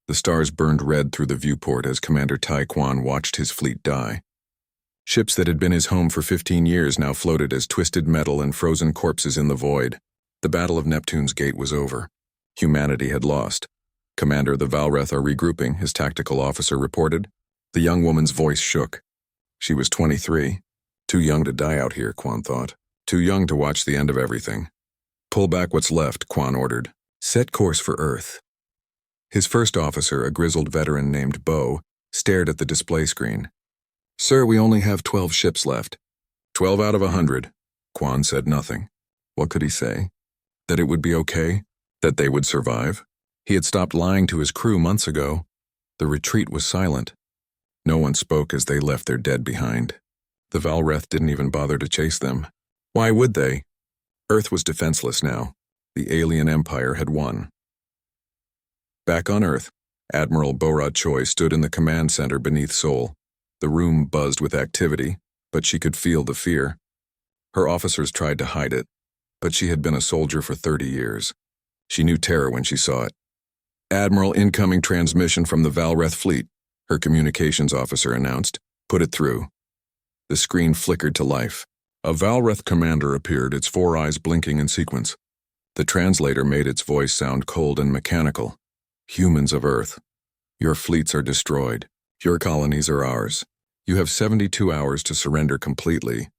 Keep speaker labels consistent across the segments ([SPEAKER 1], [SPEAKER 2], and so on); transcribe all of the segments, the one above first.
[SPEAKER 1] The stars burned red through the viewport as Commander Tai Quan watched his fleet die. Ships that had been his home for 15 years now floated as twisted metal and frozen corpses in the void. The Battle of Neptune's Gate was over. Humanity had lost. Commander, the Valreth are regrouping, his tactical officer reported. The young woman's voice shook. She was 23. Too young to die out here, Quan thought. Too young to watch the end of everything. Pull back what's left, Quan ordered. Set course for Earth. His first officer, a grizzled veteran named Bo, stared at the display screen. Sir, we only have 12 ships left. 12 out of 100. Quan said nothing. What could he say? That it would be okay? That they would survive? He had stopped lying to his crew months ago. The retreat was silent. No one spoke as they left their dead behind. The Valreth didn't even bother to chase them. Why would they? Earth was defenseless now. The alien empire had won. Back on Earth, Admiral Bora Choi stood in the command center beneath Seoul. The room buzzed with activity, but she could feel the fear. Her officers tried to hide it, but she had been a soldier for 30 years. She knew terror when she saw it. Admiral, incoming transmission from the Valreth fleet, her communications officer announced. Put it through. The screen flickered to life. A Valreth commander appeared, its 4 eyes blinking in sequence. The translator made its voice sound cold and mechanical. Humans of Earth, your fleets are destroyed. Your colonies are ours. You have 72 hours to surrender completely.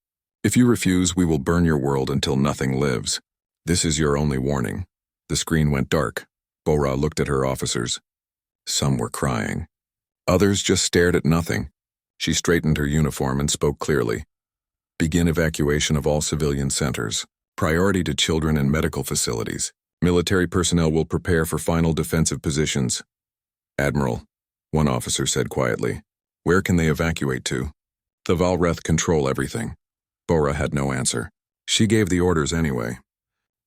[SPEAKER 1] If you refuse, we will burn your world until nothing lives. This is your only warning. The screen went dark. Bora looked at her officers. Some were crying. Others just stared at nothing. She straightened her uniform and spoke clearly. Begin evacuation of all civilian centers. Priority to children and medical facilities. Military personnel will prepare for final defensive positions. Admiral, one officer said quietly, where can they evacuate to? The Valreth control everything. Bora had no answer. She gave the orders anyway.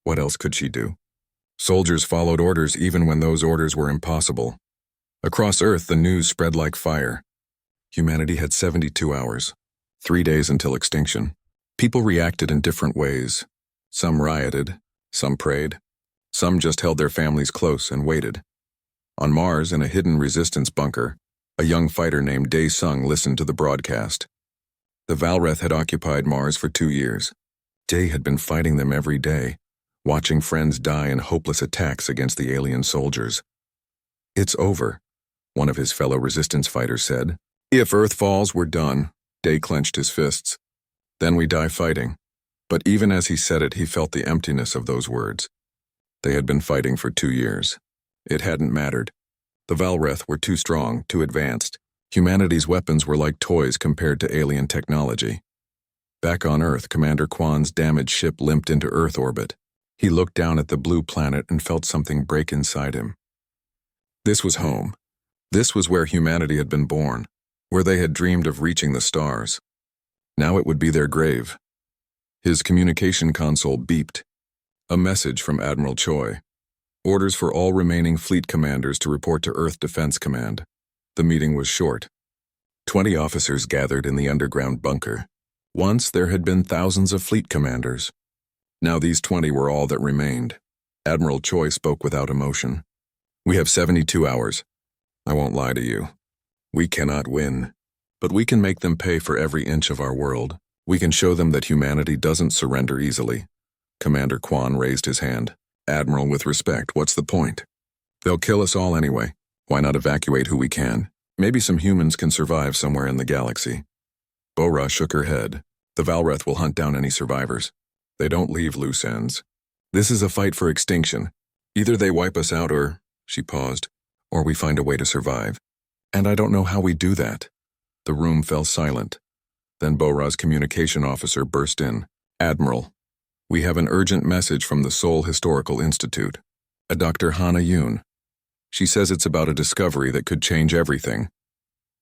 [SPEAKER 1] What else could she do? Soldiers followed orders even when those orders were impossible. Across Earth, the news spread like fire. Humanity had 72 hours, 3 days until extinction. People reacted in different ways. Some rioted, some prayed, some just held their families close and waited. On Mars, in a hidden resistance bunker, a young fighter named Dae Sung listened to the broadcast. The Valreth had occupied Mars for 2 years. Dae had been fighting them every day, watching friends die in hopeless attacks against the alien soldiers. It's over, one of his fellow resistance fighters said. If Earth falls, we're done. Dae clenched his fists. Then we die fighting. But even as he said it, he felt the emptiness of those words. They had been fighting for 2 years. It hadn't mattered. The Valreth were too strong, too advanced. Humanity's weapons were like toys compared to alien technology. Back on Earth, Commander Quan's damaged ship limped into Earth orbit. He looked down at the blue planet and felt something break inside him. This was home. This was where humanity had been born, where they had dreamed of reaching the stars. Now it would be their grave. His communication console beeped. A message from Admiral Choi. Orders for all remaining fleet commanders to report to Earth Defense Command. The meeting was short. 20 officers gathered in the underground bunker. Once there had been thousands of fleet commanders. Now these 20 were all that remained. Admiral Choi spoke without emotion. We have 72 hours. I won't lie to you. We cannot win. But we can make them pay for every inch of our world. We can show them that humanity doesn't surrender easily. Commander Quan raised his hand. Admiral, with respect, what's the point? They'll kill us all anyway. Why not evacuate who we can? Maybe some humans can survive somewhere in the galaxy. Bora shook her head. The Valreth will hunt down any survivors. They don't leave loose ends. This is a fight for extinction. Either they wipe us out or, she paused, or we find a way to survive. And I don't know how we do that. The room fell silent. Then Bora's communication officer burst in. Admiral, we have an urgent message from the Seoul Historical Institute. A Dr. Hana Yoon. She says it's about a discovery that could change everything.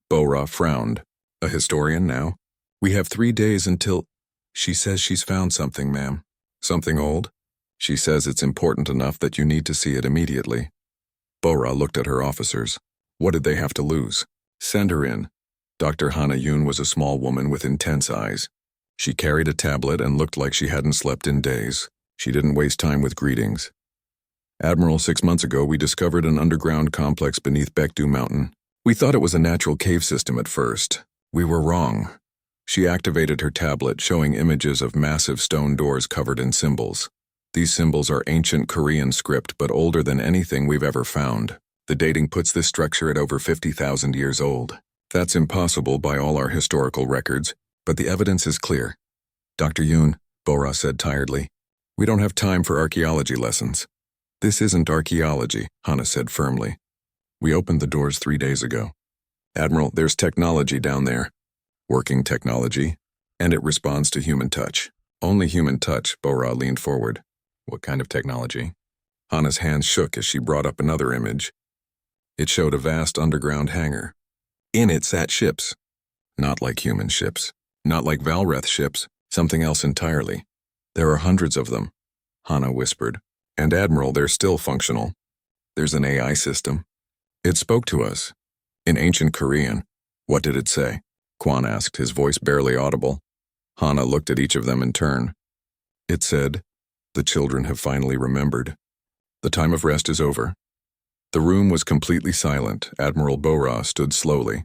[SPEAKER 1] Bora frowned. A historian now? We have 3 days until... She says she's found something, ma'am. Something old? She says it's important enough that you need to see it immediately. Bora looked at her officers. What did they have to lose? Send her in. Dr. Hana Yoon was a small woman with intense eyes. She carried a tablet and looked like she hadn't slept in days. She didn't waste time with greetings. Admiral, 6 months ago we discovered an underground complex beneath Baekdu Mountain. We thought it was a natural cave system at first. We were wrong. She activated her tablet, showing images of massive stone doors covered in symbols. These symbols are ancient Korean script, but older than anything we've ever found. The dating puts this structure at over 50,000 years old. That's impossible by all our historical records, but the evidence is clear. Dr. Yoon, Bora said tiredly, we don't have time for archaeology lessons. This isn't archaeology, Hana said firmly. We opened the doors 3 days ago. Admiral, there's technology down there. Working technology, and it responds to human touch. Only human touch, Bora leaned forward. What kind of technology? Hana's hands shook as she brought up another image. It showed a vast underground hangar. In it sat ships. Not like human ships. Not like Valreth ships. Something else entirely. There are hundreds of them, Hana whispered. And Admiral, they're still functional. There's an AI system. It spoke to us. In ancient Korean. What did it say? Kwon asked, his voice barely audible. Hana looked at each of them in turn. It said, the children have finally remembered. The time of rest is over. The room was completely silent. Admiral Bora stood slowly.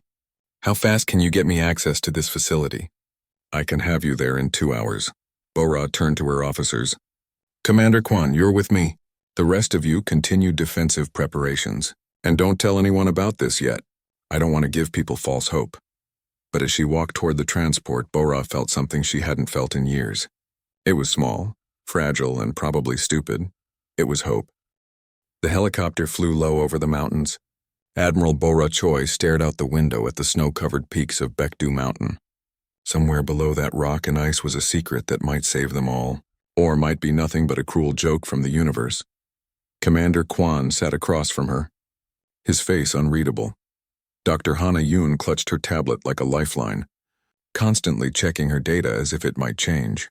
[SPEAKER 1] How fast can you get me access to this facility? I can have you there in 2 hours. Bora turned to her officers. Commander Kwon, you're with me. The rest of you continue defensive preparations. And don't tell anyone about this yet. I don't want to give people false hope. But as she walked toward the transport, Bora felt something she hadn't felt in years. It was small, fragile, and probably stupid. It was hope. The helicopter flew low over the mountains. Admiral Bora Choi stared out the window at the snow-covered peaks of Baekdu Mountain. Somewhere below that rock and ice was a secret that might save them all, or might be nothing but a cruel joke from the universe. Commander Kwon sat across from her, his face unreadable. Dr. Hana Yoon clutched her tablet like a lifeline, constantly checking her data as if it might change.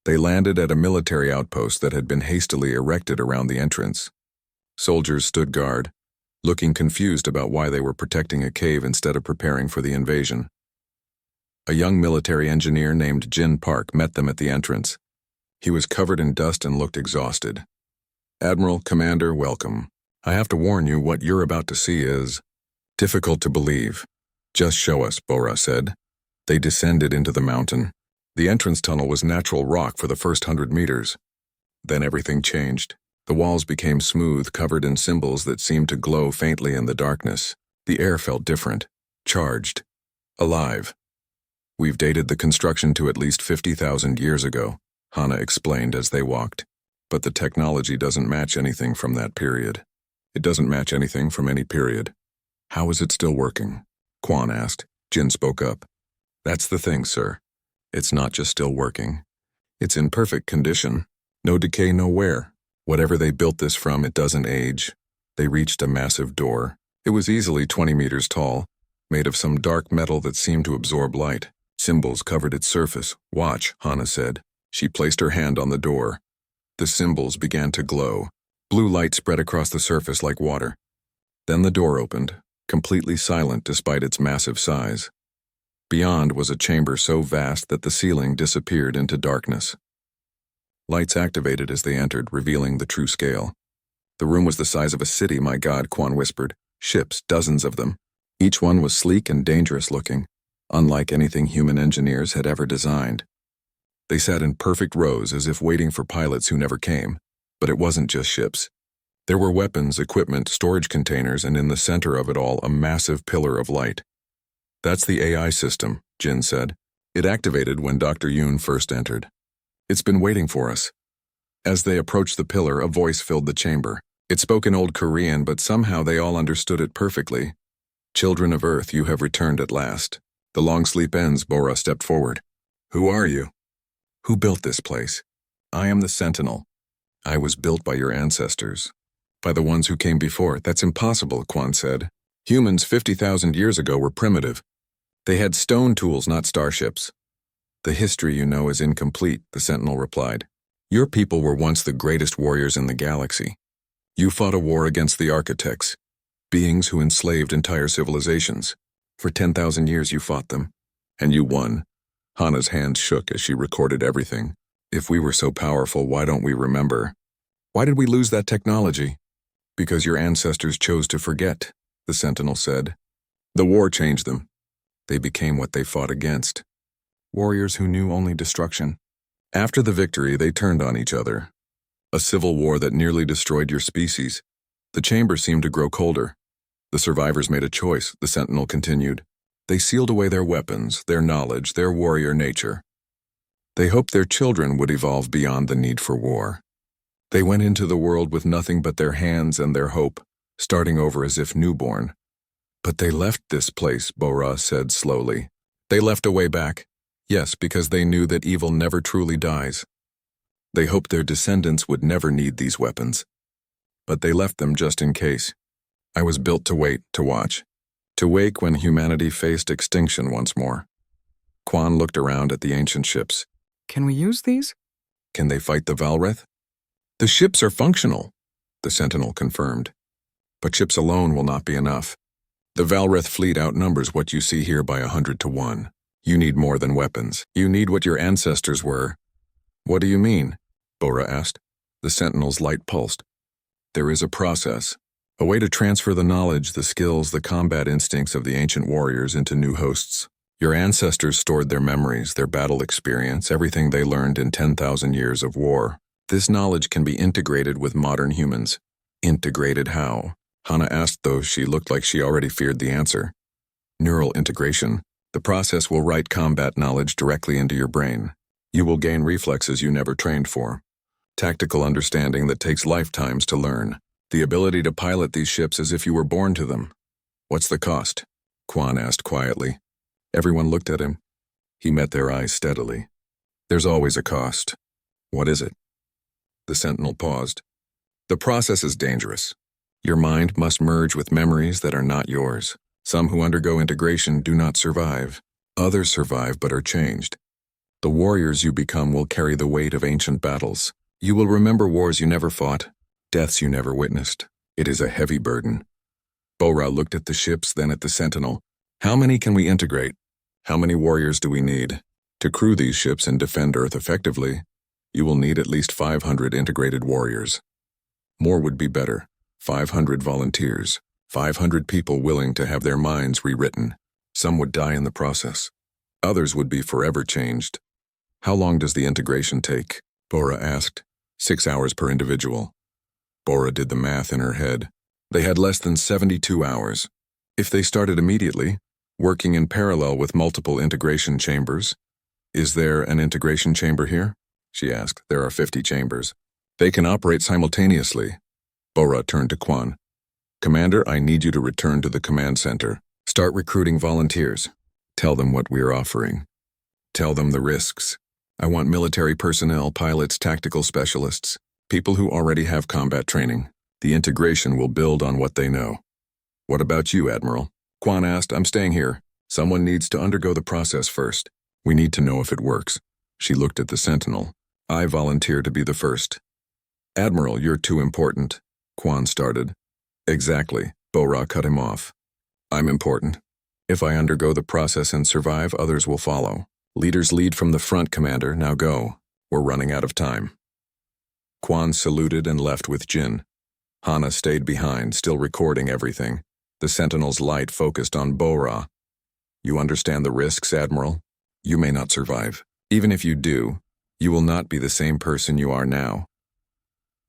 [SPEAKER 1] They landed at a military outpost that had been hastily erected around the entrance. Soldiers stood guard, looking confused about why they were protecting a cave instead of preparing for the invasion. A young military engineer named Jin Park met them at the entrance. He was covered in dust and looked exhausted. Admiral, Commander, welcome. I have to warn you, what you're about to see is difficult to believe. Just show us, Bora said. They descended into the mountain. The entrance tunnel was natural rock for the first 100 meters. Then everything changed. The walls became smooth, covered in symbols that seemed to glow faintly in the darkness. The air felt different, charged, alive. We've dated the construction to at least 50,000 years ago, Hana explained as they walked. But the technology doesn't match anything from that period. It doesn't match anything from any period. How is it still working? Kwon asked. Jin spoke up. That's the thing, sir. It's not just still working. It's in perfect condition. No decay, no wear. Whatever they built this from, it doesn't age. They reached a massive door. It was easily 20 meters tall, made of some dark metal that seemed to absorb light. Symbols covered its surface. Watch, Hana said. She placed her hand on the door. The symbols began to glow. Blue light spread across the surface like water. Then the door opened, completely silent despite its massive size. Beyond was a chamber so vast that the ceiling disappeared into darkness. Lights activated as they entered, revealing the true scale. The room was the size of a city, my God, Kwon whispered. Ships, dozens of them. Each one was sleek and dangerous looking, unlike anything human engineers had ever designed. They sat in perfect rows as if waiting for pilots who never came. But it wasn't just ships. There were weapons, equipment, storage containers, and in the center of it all, a massive pillar of light. That's the AI system, Jin said. It activated when Dr. Yoon first entered. It's been waiting for us. As they approached the pillar, a voice filled the chamber. It spoke in Old Korean, but somehow they all understood it perfectly. Children of Earth, you have returned at last. The long sleep ends, Bora stepped forward. Who are you? Who built this place? I am the Sentinel. I was built by your ancestors. By the ones who came before. That's impossible, Kwon said. Humans 50,000 years ago were primitive. They had stone tools, not starships. The history you know is incomplete, the Sentinel replied. Your people were once the greatest warriors in the galaxy. You fought a war against the architects, beings who enslaved entire civilizations. For 10,000 years you fought them, and you won. Hana's hands shook as she recorded everything. If we were so powerful, why don't we remember? Why did we lose that technology? Because your ancestors chose to forget, the Sentinel said. The war changed them. They became what they fought against. Warriors who knew only destruction. After the victory, they turned on each other. A civil war that nearly destroyed your species. The chamber seemed to grow colder. The survivors made a choice, the Sentinel continued. They sealed away their weapons, their knowledge, their warrior nature. They hoped their children would evolve beyond the need for war. They went into the world with nothing but their hands and their hope, starting over as if newborn. But they left this place, Bora said slowly. They left a way back. Yes, because they knew that evil never truly dies. They hoped their descendants would never need these weapons. But they left them just in case. I was built to wait, to watch. To wake when humanity faced extinction once more. Quan looked around at the ancient ships.
[SPEAKER 2] Can we use these?
[SPEAKER 1] Can they fight the Valreth? The ships are functional, the Sentinel confirmed. But ships alone will not be enough. The Valreth fleet outnumbers what you see here by 100 to 1. You need more than weapons. You need what your ancestors were. What do you mean? Bora asked. The Sentinel's light pulsed. There is a process. A way to transfer the knowledge, the skills, the combat instincts of the ancient warriors into new hosts. Your ancestors stored their memories, their battle experience, everything they learned in 10,000 years of war. This knowledge can be integrated with modern humans. Integrated how? Hana asked, though she looked like she already feared the answer. Neural integration. The process will write combat knowledge directly into your brain. You will gain reflexes you never trained for. Tactical understanding that takes lifetimes to learn. The ability to pilot these ships as if you were born to them. What's the cost? Quan asked quietly. Everyone looked at him. He met their eyes steadily. There's always a cost. What is it? The Sentinel paused. The process is dangerous. Your mind must merge with memories that are not yours. Some who undergo integration do not survive. Others survive but are changed. The warriors you become will carry the weight of ancient battles. You will remember wars you never fought, deaths you never witnessed. It is a heavy burden. Bora looked at the ships, then at the Sentinel. How many can we integrate? How many warriors do we need? To crew these ships and defend Earth effectively, you will need at least 500 integrated warriors. More would be better. 500 volunteers. 500 people willing to have their minds rewritten. Some would die in the process. Others would be forever changed. How long does the integration take? Bora asked. 6 hours per individual. Bora did the math in her head. They had less than 72 hours. If they started immediately, working in parallel with multiple integration chambers. Is there an integration chamber here? She asked. There are 50 chambers. They can operate simultaneously. Bora turned to Quan. Commander, I need you to return to the command center. Start recruiting volunteers. Tell them what we are offering. Tell them the risks. I want military personnel, pilots, tactical specialists, people who already have combat training. The integration will build on what they know. What about you, Admiral? Quan asked. I'm staying here. Someone needs to undergo the process first. We need to know if it works. She looked at the Sentinel. I volunteer to be the first. Admiral, you're too important. Quan started. Exactly. Bora cut him off. I'm important. If I undergo the process and survive, others will follow. Leaders lead from the front, Commander. Now go. We're running out of time. Quan saluted and left with Jin. Hana stayed behind, still recording everything. The Sentinel's light focused on Bora. You understand the risks, Admiral? You may not survive. Even if you do, you will not be the same person you are now.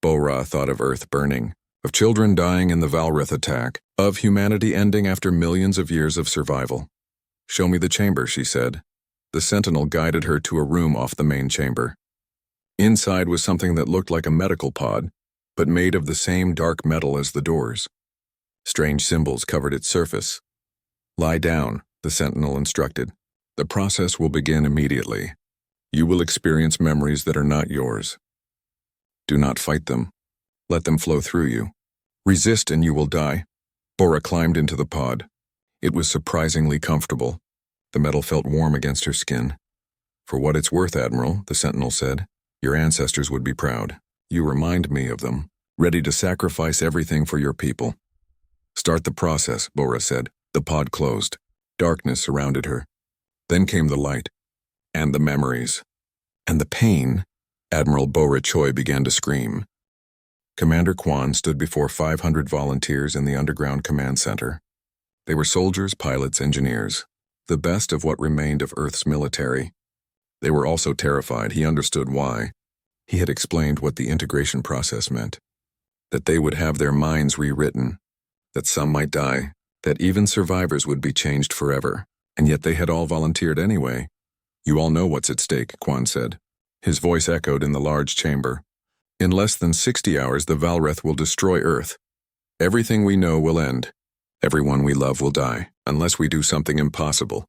[SPEAKER 1] Bora thought of Earth burning, of children dying in the Valrith attack, of humanity ending after millions of years of survival. Show me the chamber, she said. The Sentinel guided her to a room off the main chamber. Inside was something that looked like a medical pod, but made of the same dark metal as the doors. Strange symbols covered its surface. Lie down, the Sentinel instructed. The process will begin immediately. You will experience memories that are not yours. Do not fight them. Let them flow through you. Resist and you will die. Bora climbed into the pod. It was surprisingly comfortable. The metal felt warm against her skin. For what it's worth, Admiral, the Sentinel said. Your ancestors would be proud. You remind me of them, ready to sacrifice everything for your people. Start the process, Bora said. The pod closed. Darkness surrounded her. Then came the light. And the memories. And the pain. Admiral Bora Choi began to scream. Commander Quan stood before 500 volunteers in the underground command center. They were soldiers, pilots, engineers, the best of what remained of Earth's military. They were also terrified. He understood why. He had explained what the integration process meant. That they would have their minds rewritten, that some might die, that even survivors would be changed forever, and yet they had all volunteered anyway. You all know what's at stake, Quan said. His voice echoed in the large chamber. In less than 60 hours, the Valreth will destroy Earth. Everything we know will end. Everyone we love will die, unless we do something impossible.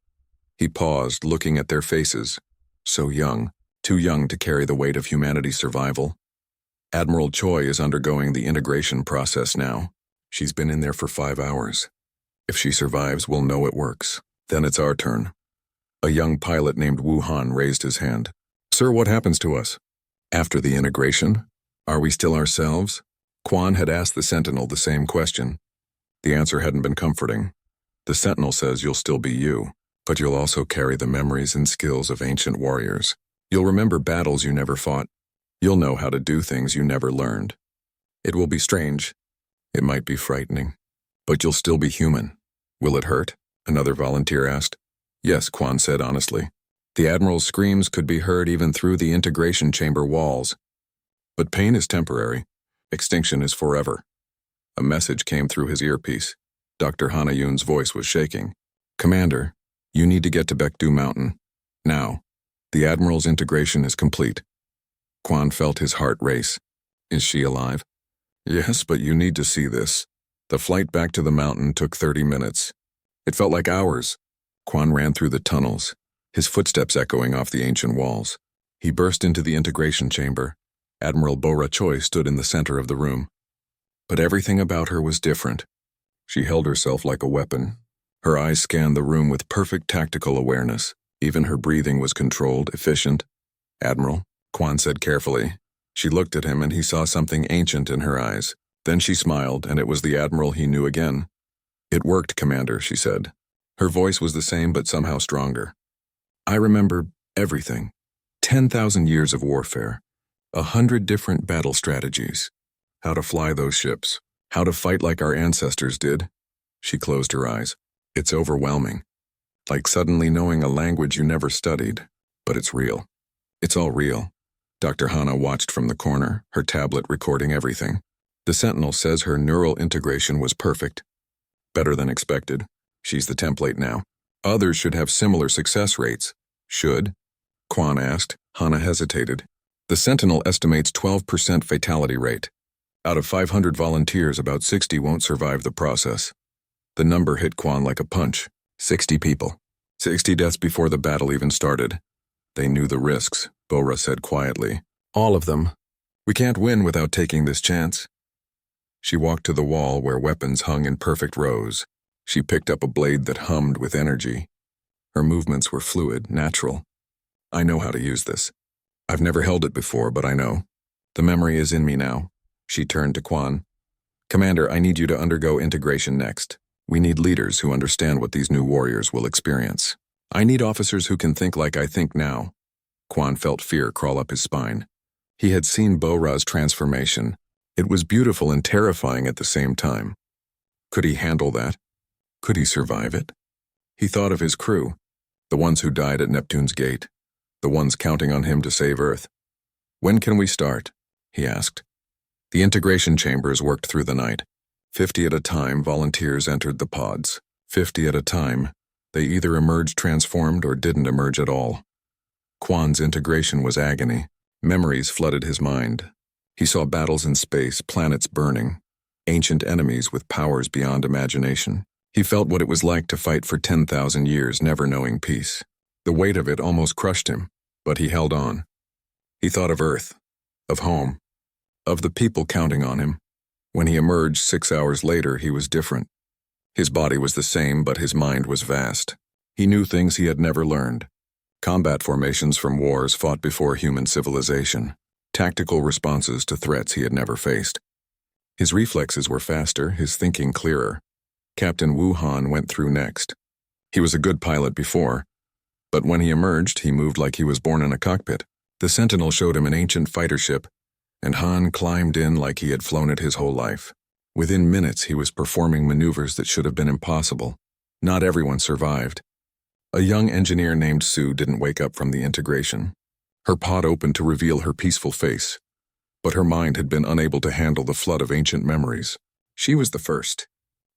[SPEAKER 1] He paused, looking at their faces. So young, too young to carry the weight of humanity's survival. Admiral Choi is undergoing the integration process now. She's been in there for 5 hours. If she survives, we'll know it works. Then it's our turn. A young pilot named Wu Han raised his hand. Sir, what happens to us? After the integration? Are we still ourselves? Quan had asked the Sentinel the same question. The answer hadn't been comforting. The Sentinel says you'll still be you, but you'll also carry the memories and skills of ancient warriors. You'll remember battles you never fought. You'll know how to do things you never learned. It will be strange. It might be frightening. But you'll still be human. Will it hurt? Another volunteer asked. Yes, Quan said honestly. The Admiral's screams could be heard even through the integration chamber walls. But pain is temporary. Extinction is forever. A message came through his earpiece. Dr. Hanayun's voice was shaking. Commander, you need to get to Baekdu Mountain. Now. The Admiral's integration is complete. Quan felt his heart race. Is she alive? Yes, but you need to see this. The flight back to the mountain took 30 minutes. It felt like hours. Quan ran through the tunnels, his footsteps echoing off the ancient walls. He burst into the integration chamber. Admiral Bora Choi stood in the center of the room. But everything about her was different. She held herself like a weapon. Her eyes scanned the room with perfect tactical awareness. Even her breathing was controlled, efficient. Admiral, Quan said carefully. She looked at him and he saw something ancient in her eyes. Then she smiled, and it was the Admiral he knew again. It worked, Commander, she said. Her voice was the same but somehow stronger. I remember everything. 10,000 years of warfare. 100 different battle strategies. How to fly those ships. How to fight like our ancestors did. She closed her eyes. It's overwhelming. Like suddenly knowing a language you never studied. But it's real. It's all real. Dr. Hana watched from the corner, her tablet recording everything. The Sentinel says her neural integration was perfect. Better than expected. She's the template now. Others should have similar success rates. Should? Quan asked. Hana hesitated. The Sentinel estimates 12% fatality rate. Out of 500 volunteers, about 60 won't survive the process. The number hit Quan like a punch. 60 people. 60 deaths before the battle even started. They knew the risks, Bora said quietly. All of them. We can't win without taking this chance. She walked to the wall where weapons hung in perfect rows. She picked up a blade that hummed with energy. Her movements were fluid, natural. I know how to use this. I've never held it before, but I know. The memory is in me now. She turned to Quan. Commander, I need you to undergo integration next. We need leaders who understand what these new warriors will experience. I need officers who can think like I think now. Quan felt fear crawl up his spine. He had seen Bora's transformation. It was beautiful and terrifying at the same time. Could he handle that? Could he survive it? He thought of his crew, the ones who died at Neptune's gate, the ones counting on him to save Earth. When can we start? He asked. The integration chambers worked through the night. 50 at a time, volunteers entered the pods. 50 at a time, they either emerged transformed or didn't emerge at all. Quan's integration was agony. Memories flooded his mind. He saw battles in space, planets burning, ancient enemies with powers beyond imagination. He felt what it was like to fight for 10,000 years, never knowing peace. The weight of it almost crushed him, but he held on. He thought of Earth, of home, of the people counting on him. When he emerged 6 hours later, he was different. His body was the same, but his mind was vast. He knew things he had never learned. Combat formations from wars fought before human civilization. Tactical responses to threats he had never faced. His reflexes were faster, his thinking clearer. Captain Wu Han went through next. He was a good pilot before, but when he emerged, he moved like he was born in a cockpit. The Sentinel showed him an ancient fighter ship, and Han climbed in like he had flown it his whole life. Within minutes, he was performing maneuvers that should have been impossible. Not everyone survived. A young engineer named Sue didn't wake up from the integration. Her pod opened to reveal her peaceful face, but her mind had been unable to handle the flood of ancient memories. She was the first.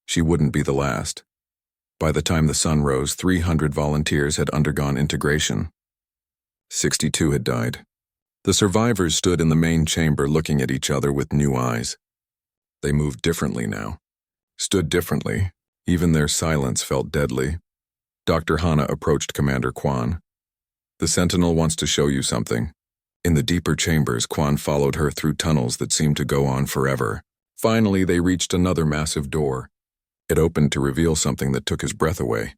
[SPEAKER 1] She wouldn't be the last. By the time the sun rose, 300 volunteers had undergone integration. 62 had died. The survivors stood in the main chamber looking at each other with new eyes. They moved differently now. Stood differently. Even their silence felt deadly. Dr. Hana approached Commander Quan. The Sentinel wants to show you something. In the deeper chambers, Quan followed her through tunnels that seemed to go on forever. Finally, they reached another massive door. It opened to reveal something that took his breath away.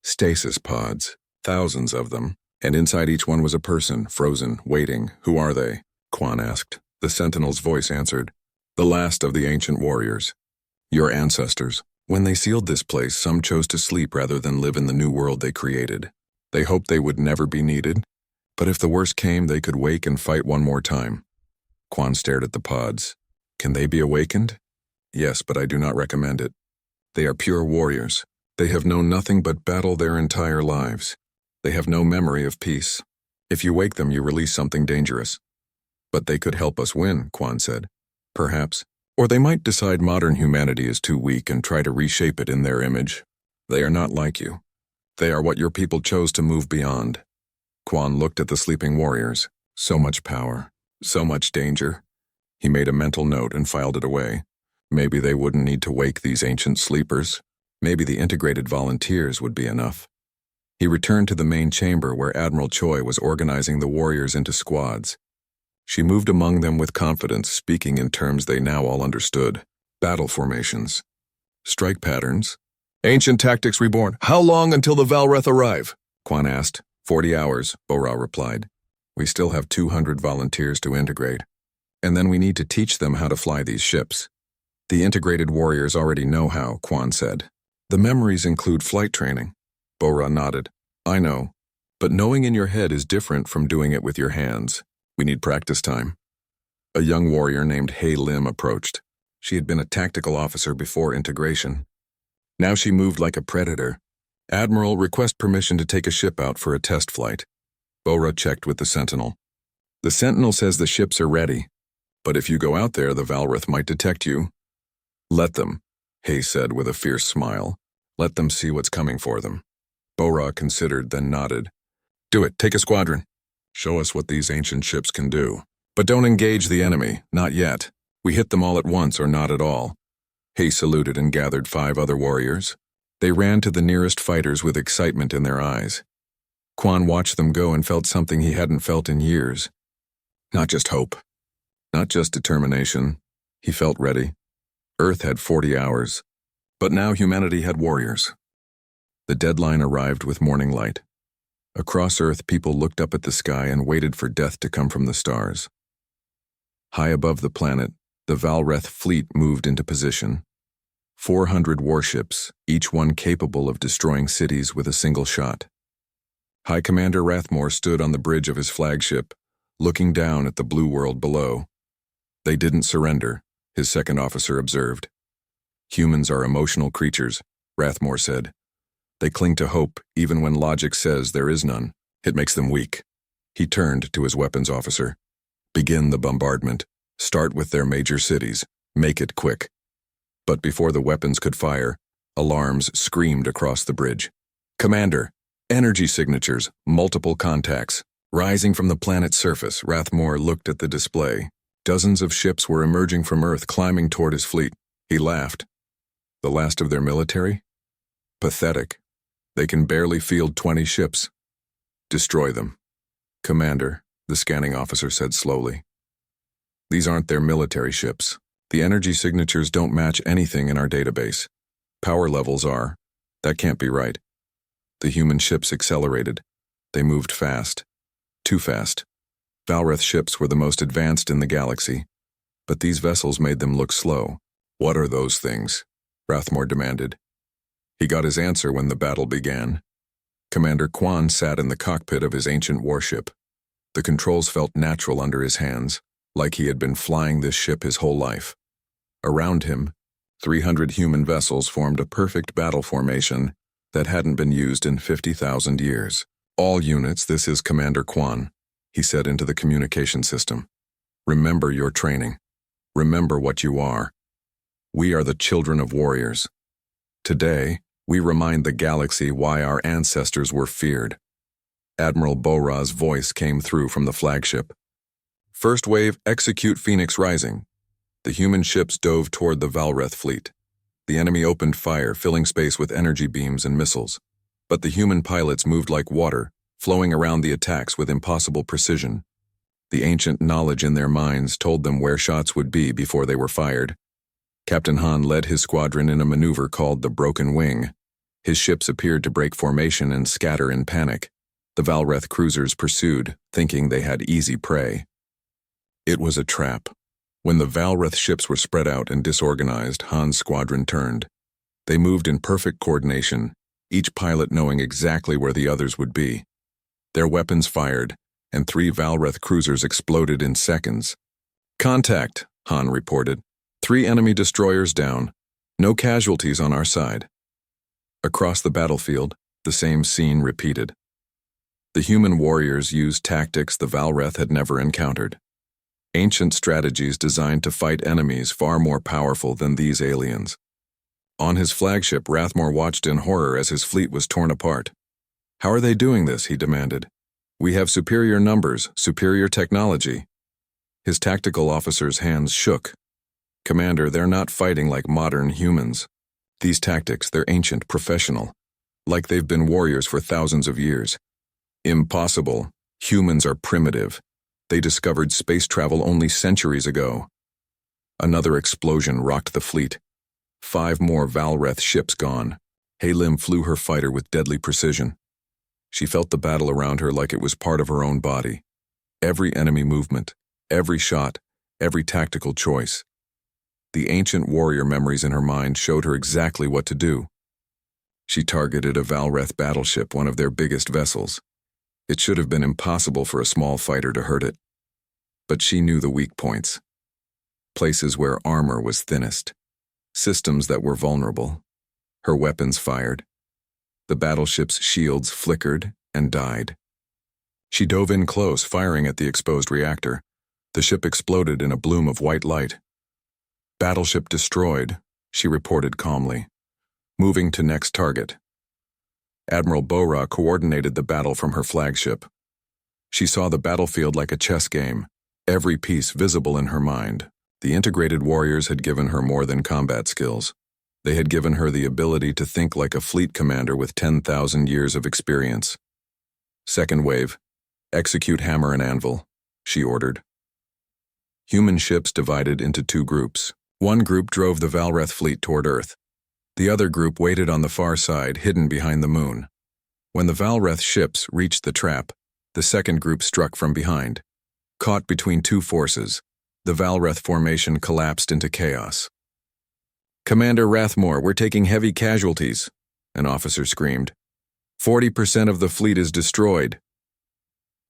[SPEAKER 1] Stasis pods, thousands of them, and inside each one was a person, frozen, waiting. Who are they? Quan asked. The Sentinel's voice answered. The last of the ancient warriors. Your ancestors. When they sealed this place, some chose to sleep rather than live in the new world they created. They hoped they would never be needed, but if the worst came, they could wake and fight one more time. Quan stared at the pods. Can they be awakened? Yes, but I do not recommend it. They are pure warriors. They have known nothing but battle their entire lives. They have no memory of peace. If you wake them, you release something dangerous. But they could help us win, Quan said. Perhaps. Or they might decide modern humanity is too weak and try to reshape it in their image. They are not like you. They are what your people chose to move beyond. Quan looked at the sleeping warriors. So much power. So much danger. He made a mental note and filed it away. Maybe they wouldn't need to wake these ancient sleepers. Maybe the integrated volunteers would be enough. He returned to the main chamber where Admiral Choi was organizing the warriors into squads. She moved among them with confidence, speaking in terms they now all understood. Battle formations. Strike patterns. Ancient tactics reborn. How long until the Valreth arrive? Quan asked. 40 hours, Bora replied. We still have 200 volunteers to integrate. And then we need to teach them how to fly these ships. The integrated warriors already know how, Quan said. The memories include flight training. Bora nodded. I know. But knowing in your head is different from doing it with your hands. We need practice time. A young warrior named Hei Lim approached. She had been a tactical officer before integration. Now she moved like a predator. Admiral, request permission to take a ship out for a test flight. Bora checked with the Sentinel. The Sentinel says the ships are ready. But if you go out there, the Valrith might detect you. Let them, Hei said with a fierce smile. Let them see what's coming for them. Bora considered, then nodded. Do it, take a squadron. Show us what these ancient ships can do. But don't engage the enemy, not yet. We hit them all at once or not at all. Hei saluted and gathered 5 other warriors. They ran to the nearest fighters with excitement in their eyes. Quan watched them go and felt something he hadn't felt in years. Not just hope. Not just determination. He felt ready. Earth had 40 hours. But now humanity had warriors. The deadline arrived with morning light. Across Earth, people looked up at the sky and waited for death to come from the stars. High above the planet, the Valreth fleet moved into position. 400 warships, each one capable of destroying cities with a single shot. High Commander Rathmore stood on the bridge of his flagship, looking down at the blue world below. They didn't surrender, his second officer observed. Humans are emotional creatures, Rathmore said. They cling to hope even when logic says there is none. It makes them weak. He turned to his weapons officer. Begin the bombardment. Start with their major cities. Make it quick. But before the weapons could fire, alarms screamed across the bridge. Commander, energy signatures, multiple contacts. Rising from the planet's surface, Rathmore looked at the display. Dozens of ships were emerging from Earth, climbing toward his fleet. He laughed. The last of their military? Pathetic. They can barely field 20 ships. Destroy them. Commander, the scanning officer said slowly. These aren't their military ships. The energy signatures don't match anything in our database. Power levels are. That can't be right. The human ships accelerated. They moved fast. Too fast. Valreth ships were the most advanced in the galaxy, but these vessels made them look slow. What are those things? Rathmore demanded. He got his answer when the battle began. Commander Quan sat in the cockpit of his ancient warship. The controls felt natural under his hands. like he had been flying this ship his whole life. Around him, 300 human vessels formed a perfect battle formation that hadn't been used in 50,000 years. "All units, this is Commander Quan," he said into the communication system. "Remember your training. Remember what you are. We are the children of warriors. Today, we remind the galaxy why our ancestors were feared." Admiral Bora's voice came through from the flagship. "First wave, execute Phoenix Rising." The human ships dove toward the Valreth fleet. The enemy opened fire, filling space with energy beams and missiles. But the human pilots moved like water, flowing around the attacks with impossible precision. The ancient knowledge in their minds told them where shots would be before they were fired. Captain Han led his squadron in a maneuver called the Broken Wing. His ships appeared to break formation and scatter in panic. The Valreth cruisers pursued, thinking they had easy prey. It was a trap. When the Valreth ships were spread out and disorganized, Han's squadron turned. They moved in perfect coordination, each pilot knowing exactly where the others would be. Their weapons fired, and 3 Valreth cruisers exploded in seconds. "Contact," Han reported. 3 enemy destroyers down. No casualties on our side." Across the battlefield, the same scene repeated. The human warriors used tactics the Valreth had never encountered. Ancient strategies designed to fight enemies far more powerful than these aliens. On his flagship, Rathmore watched in horror as his fleet was torn apart. "How are they doing this?" he demanded. "We have superior numbers, superior technology." His tactical officer's hands shook. "Commander, they're not fighting like modern humans. These tactics, they're ancient, professional, like they've been warriors for thousands of years." "Impossible. Humans are primitive. They discovered space travel only centuries ago." Another explosion rocked the fleet. 5 more Valreth ships gone. Halim flew her fighter with deadly precision. She felt the battle around her like it was part of her own body. Every enemy movement, every shot, every tactical choice. The ancient warrior memories in her mind showed her exactly what to do. She targeted a Valreth battleship, one of their biggest vessels. It should have been impossible for a small fighter to hurt it. But she knew the weak points. Places where armor was thinnest. Systems that were vulnerable. Her weapons fired. The battleship's shields flickered and died. She dove in close, firing at the exposed reactor. The ship exploded in a bloom of white light. "Battleship destroyed," she reported calmly. "Moving to next target." Admiral Bora coordinated the battle from her flagship. She saw the battlefield like a chess game, every piece visible in her mind. The integrated warriors had given her more than combat skills. They had given her the ability to think like a fleet commander with 10,000 years of experience. "Second wave, execute hammer and anvil," she ordered. Human ships divided into 2 groups. One group drove the Valreth fleet toward Earth. The other group waited on the far side, hidden behind the moon. When the Valreth ships reached the trap, the second group struck from behind. Caught between 2 forces, the Valreth formation collapsed into chaos. "Commander Rathmore, we're taking heavy casualties," an officer screamed. 40% of the fleet is destroyed."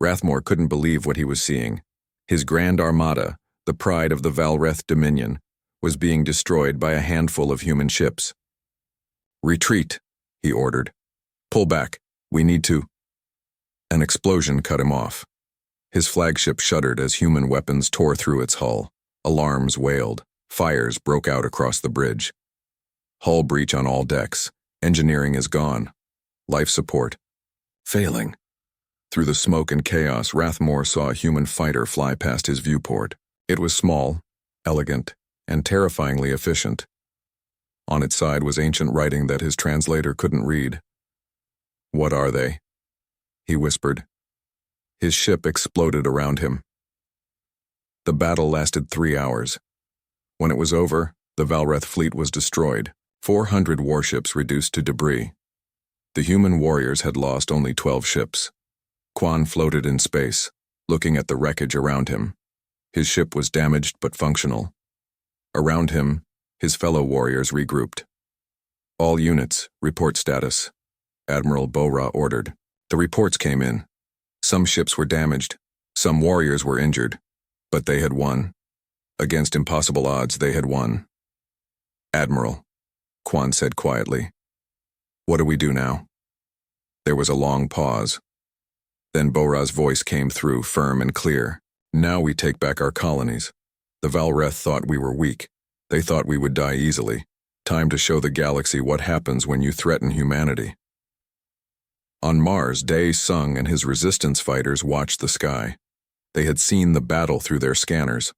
[SPEAKER 1] Rathmore couldn't believe what he was seeing. His Grand Armada, the pride of the Valreth Dominion, was being destroyed by a handful of human ships. "Retreat," he ordered. "Pull back. We need to—" An explosion cut him off. His flagship shuddered as human weapons tore through its hull. Alarms wailed. Fires broke out across the bridge. Hull breach on all decks. Engineering is gone. Life support failing. Through the smoke and chaos, Rathmore saw a human fighter fly past his viewport. It was small, elegant, and terrifyingly efficient. On its side was ancient writing that his translator couldn't read. "What are they?" he whispered. His ship exploded around him. The battle lasted 3 hours. When it was over, the Valreth fleet was destroyed, 400 warships reduced to debris. The human warriors had lost only 12 ships. Quan floated in space, looking at the wreckage around him. His ship was damaged but functional. Around him, his fellow warriors regrouped. "All units, report status," Admiral Bora ordered. The reports came in. Some ships were damaged, some warriors were injured, But they had won. Against impossible odds, they had won. "Admiral," Quan said quietly, "what do we do now?" There was a long pause. Then Bora's voice came through, firm and clear. "Now we take back our colonies. The Valreth thought we were weak. They thought we would die easily. Time to show the galaxy what happens when you threaten humanity." On Mars, Day Sung and his resistance fighters watched the sky. They had seen the battle through their scanners,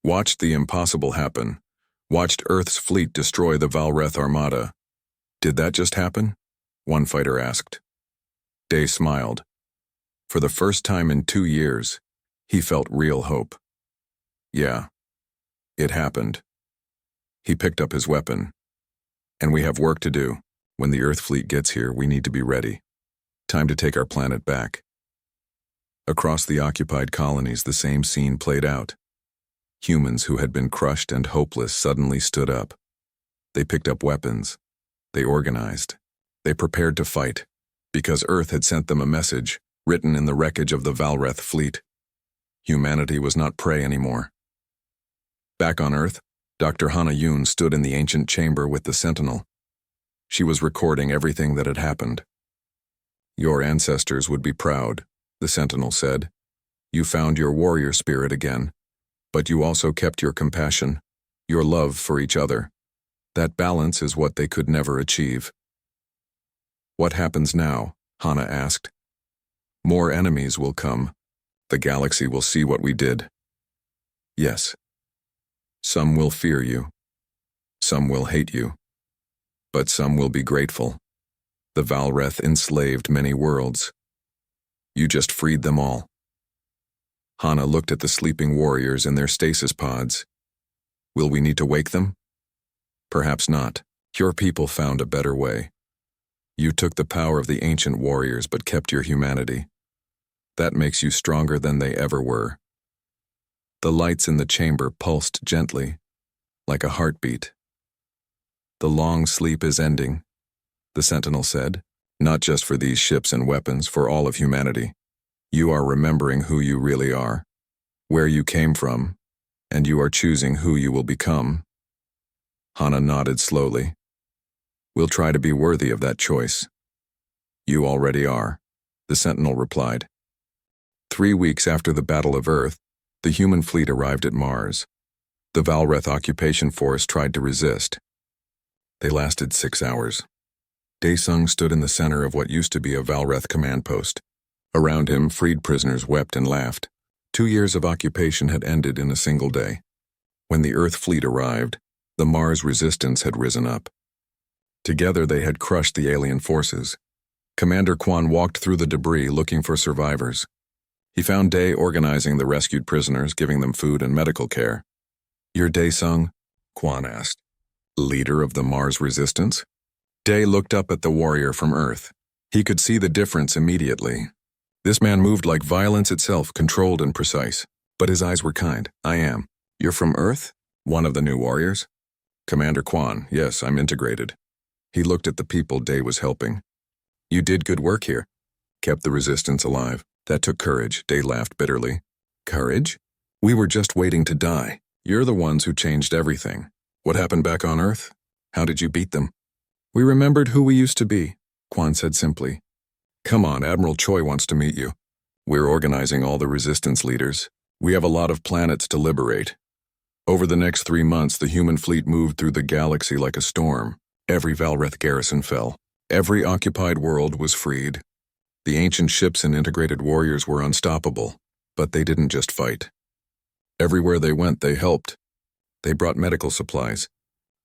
[SPEAKER 1] watched the impossible happen, watched Earth's fleet destroy the Valreth armada. "Did that just happen?" one fighter asked. Day smiled. For the first time in 2 years, he felt real hope. "Yeah, it happened." He picked up his weapon. "And we have work to do. When the Earth fleet gets here, we need to be ready. Time to take our planet back." Across the occupied colonies, the same scene played out. Humans who had been crushed and hopeless suddenly stood up. They picked up weapons. They organized. They prepared to fight, because Earth had sent them a message, written in the wreckage of the Valreth fleet. Humanity was not prey anymore. Back on Earth, Dr. Hana Yoon stood in the ancient chamber with the Sentinel. She was recording everything that had happened. "Your ancestors would be proud," the Sentinel said. "You found your warrior spirit again, but you also kept your compassion, your love for each other. That balance is what they could never achieve." "What happens now?" Hana asked. "More enemies will come. The galaxy will see what we did." "Yes. Some will fear you. Some will hate you. But some will be grateful. The Valreth enslaved many worlds. You just freed them all." Hana looked at the sleeping warriors in their stasis pods. "Will we need to wake them?" "Perhaps not. Your people found a better way. You took the power of the ancient warriors but kept your humanity. That makes you stronger than they ever were." The lights in the chamber pulsed gently, like a heartbeat. "The long sleep is ending," the Sentinel said. "Not just for these ships and weapons, for all of humanity. You are remembering who you really are, where you came from, and you are choosing who you will become." Hana nodded slowly. "We'll try to be worthy of that choice." "You already are," the Sentinel replied. 3 weeks after the Battle of Earth, the human fleet arrived at Mars. The Valreth occupation force tried to resist. They lasted 6 hours. Daesung stood in the center of what used to be a Valreth command post. Around him, freed prisoners wept and laughed. 2 years of occupation had ended in a single day. When the Earth fleet arrived, the Mars resistance had risen up. Together they had crushed the alien forces. Commander Quan walked through the debris looking for survivors. He found Day organizing the rescued prisoners, giving them food and medical care. "You're Daesung?" Quan asked. "Leader of the Mars resistance?" Day looked up at the warrior from Earth. He could see the difference immediately. This man moved like violence itself, controlled and precise. But his eyes were kind. "I am." "You're from Earth? One of the new warriors?" "Commander Quan, yes, I'm integrated." He looked at the people Day was helping. "You did good work here. Kept the resistance alive. That took courage," Day laughed bitterly. "Courage? We were just waiting to die. You're the ones who changed everything. What happened back on Earth? How did you beat them?" "We remembered who we used to be," Quan said simply. "Come on, Admiral Choi wants to meet you. We're organizing all the resistance leaders. We have a lot of planets to liberate." Over the next 3 months, the human fleet moved through the galaxy like a storm. Every Valreth garrison fell. Every occupied world was freed. The ancient ships and integrated warriors were unstoppable, but they didn't just fight. Everywhere they went, they helped. They brought medical supplies.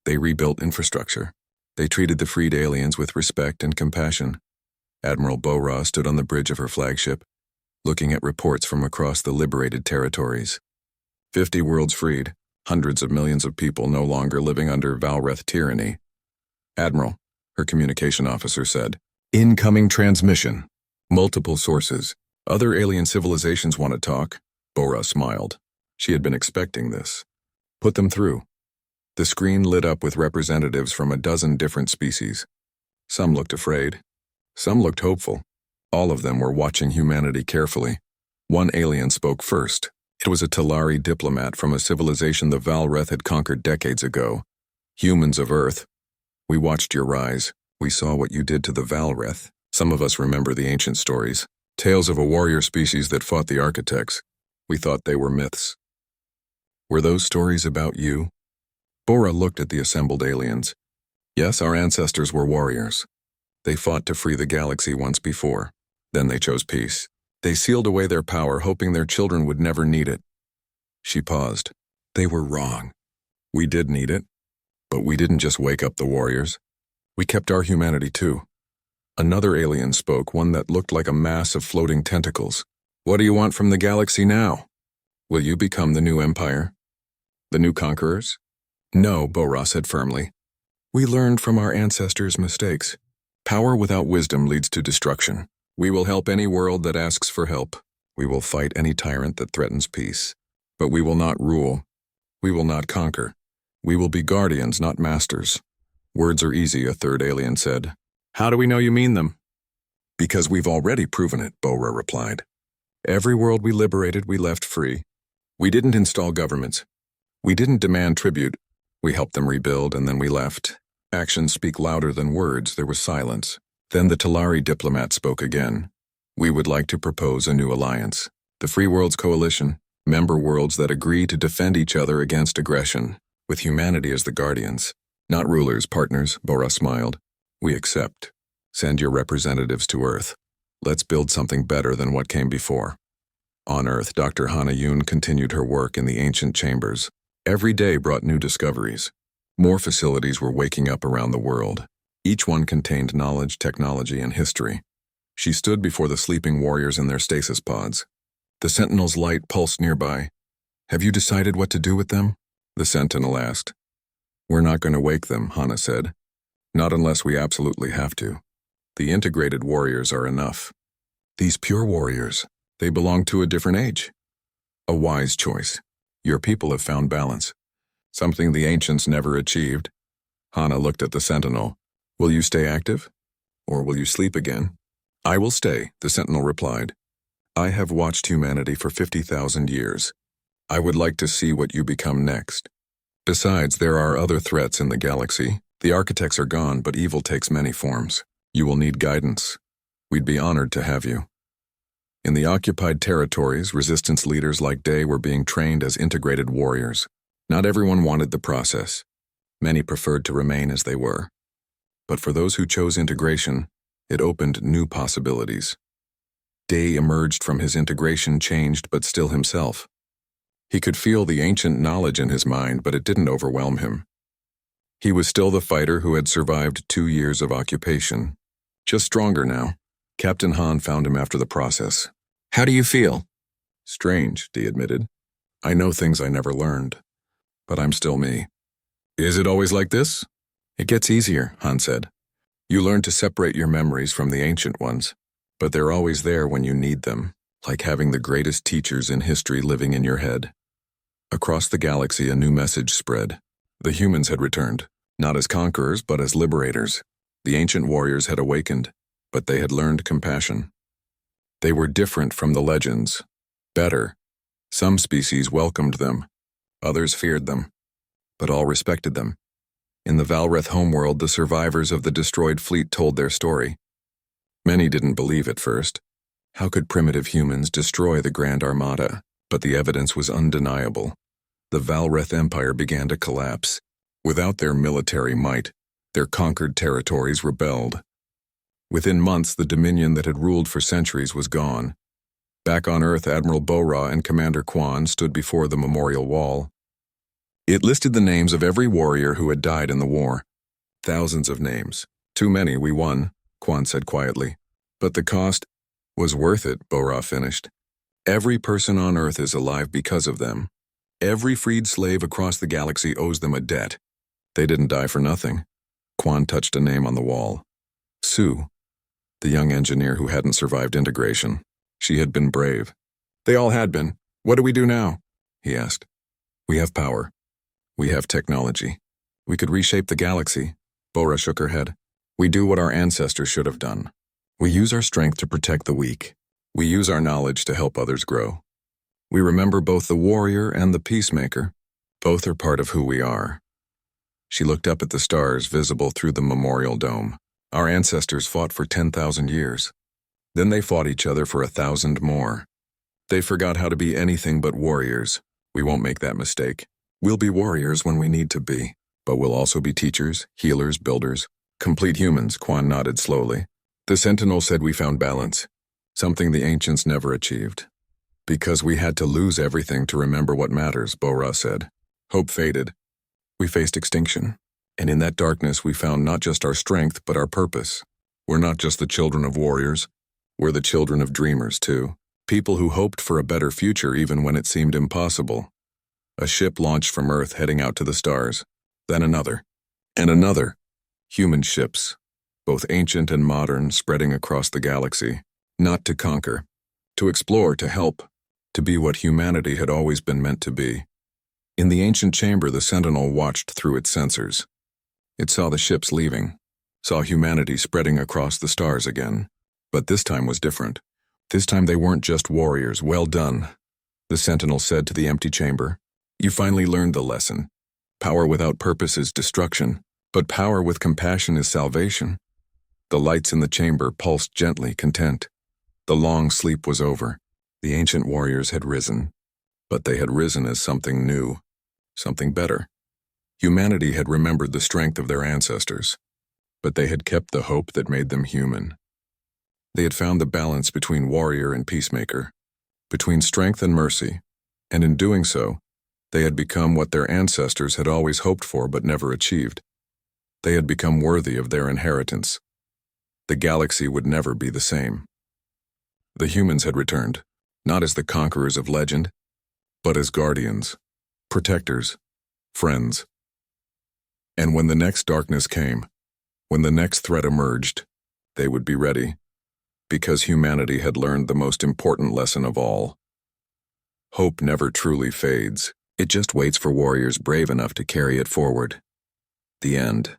[SPEAKER 1] They rebuilt infrastructure. They treated the freed aliens with respect and compassion. Admiral Bora stood on the bridge of her flagship, looking at reports from across the liberated territories. 50 worlds freed, hundreds of millions of people no longer living under Valreth tyranny. "Admiral," her communication officer said. "Incoming transmission. Multiple sources. Other alien civilizations want to talk." Bora smiled. She had been expecting this. "Put them through." The screen lit up with representatives from a dozen different species. Some looked afraid. Some looked hopeful. All of them were watching humanity carefully. One alien spoke first. It was a Talari diplomat from a civilization the Valreth had conquered decades ago. Humans of Earth. We watched your rise. We saw what you did to the Valreth. Some of us remember the ancient stories. Tales of a warrior species that fought the architects. We thought they were myths. Were those stories about you? Bora looked at the assembled aliens. Yes, our ancestors were warriors. They fought to free the galaxy once before. Then they chose peace. They sealed away their power, hoping their children would never need it. She paused. They were wrong. We did need it. But we didn't just wake up the warriors. We kept our humanity too. Another alien spoke, one that looked like a mass of floating tentacles. What do you want from the galaxy now? Will you become the new empire? The new conquerors? No, Bora said firmly. We learned from our ancestors' mistakes. Power without wisdom leads to destruction. We will help any world that asks for help. We will fight any tyrant that threatens peace. But we will not rule. We will not conquer. We will be guardians, not masters. Words are easy, a third alien said. How do we know you mean them? Because we've already proven it, Bora replied. Every world we liberated, we left free. We didn't install governments. We didn't demand tribute. We helped them rebuild, and then we left. Actions speak louder than words. There was silence. Then the Talari diplomat spoke again. We would like to propose a new alliance. The Free Worlds Coalition, member worlds that agree to defend each other against aggression, with humanity as the guardians. Not rulers, partners, Bora smiled. We accept. Send your representatives to Earth. Let's build something better than what came before. On Earth, Dr. Hana Yoon continued her work in the ancient chambers. Every day brought new discoveries. More facilities were waking up around the world. Each one contained knowledge, technology, and history. She stood before the sleeping warriors in their stasis pods. The Sentinel's light pulsed nearby. Have you decided what to do with them? The Sentinel asked. We're not going to wake them, Hana said. Not unless we absolutely have to. The integrated warriors are enough. These pure warriors, they belong to a different age. A wise choice. Your people have found balance. Something the ancients never achieved. Hana looked at the Sentinel. Will you stay active? Or will you sleep again? I will stay, the Sentinel replied. I have watched humanity for 50,000 years. I would like to see what you become next. Besides, there are other threats in the galaxy. The architects are gone, but evil takes many forms. You will need guidance. We'd be honored to have you. In the occupied territories, resistance leaders like Day were being trained as integrated warriors. Not everyone wanted the process. Many preferred to remain as they were. But for those who chose integration, it opened new possibilities. Day emerged from his integration changed but still himself. He could feel the ancient knowledge in his mind, but it didn't overwhelm him. He was still the fighter who had survived 2 years of occupation. Just stronger now. Captain Han found him after the process. How do you feel? Strange, Day admitted. I know things I never learned, but I'm still me. Is it always like this? It gets easier, Han said. You learn to separate your memories from the ancient ones, but they're always there when you need them, like having the greatest teachers in history living in your head. Across the galaxy, a new message spread. The humans had returned, not as conquerors, but as liberators. The ancient warriors had awakened, but they had learned compassion. They were different from the legends. Better. Some species welcomed them. Others feared them. But all respected them. In the Valreth homeworld, the survivors of the destroyed fleet told their story. Many didn't believe at first. How could primitive humans destroy the Grand Armada? But the evidence was undeniable. The Valreth Empire began to collapse. Without their military might, their conquered territories rebelled. Within months, the dominion that had ruled for centuries was gone. Back on Earth, Admiral Bora and Commander Quan stood before the memorial wall. It listed the names of every warrior who had died in the war. Thousands of names. Too many, we won, Quan said quietly. But the cost was worth it, Bora finished. Every person on Earth is alive because of them. Every freed slave across the galaxy owes them a debt. They didn't die for nothing. Quan touched a name on the wall. Sue, the young engineer who hadn't survived integration. She had been brave. They all had been. What do we do now? He asked. We have power. We have technology. We could reshape the galaxy. Bora shook her head. We do what our ancestors should have done. We use our strength to protect the weak. We use our knowledge to help others grow. We remember both the warrior and the peacemaker. Both are part of who we are. She looked up at the stars visible through the memorial dome. Our ancestors fought for 10,000 years. Then they fought each other for 1,000 more. They forgot how to be anything but warriors. We won't make that mistake. We'll be warriors when we need to be, but we'll also be teachers, healers, builders, complete humans, Quan nodded slowly. The Sentinel said we found balance, something the ancients never achieved. Because we had to lose everything to remember what matters, Bora said. Hope faded. We faced extinction, and in that darkness we found not just our strength but our purpose. We're not just the children of warriors, we're the children of dreamers too. People who hoped for a better future even when it seemed impossible. A ship launched from Earth heading out to the stars, then another, and another. Human ships, both ancient and modern, spreading across the galaxy, not to conquer, to explore, to help, to be what humanity had always been meant to be. In the ancient chamber, the Sentinel watched through its sensors. It saw the ships leaving, saw humanity spreading across the stars again. But this time was different. This time they weren't just warriors. Well done, the Sentinel said to the empty chamber. You finally learned the lesson. Power without purpose is destruction, but power with compassion is salvation. The lights in the chamber pulsed gently, content. The long sleep was over. The ancient warriors had risen, but they had risen as something new, something better. Humanity had remembered the strength of their ancestors, but they had kept the hope that made them human. They had found the balance between warrior and peacemaker, between strength and mercy, and in doing so, they had become what their ancestors had always hoped for but never achieved. They had become worthy of their inheritance. The galaxy would never be the same. The humans had returned, not as the conquerors of legend, but as guardians, protectors, friends. And when the next darkness came, when the next threat emerged, they would be ready, because humanity had learned the most important lesson of all. Hope never truly fades. It just waits for warriors brave enough to carry it forward. The end.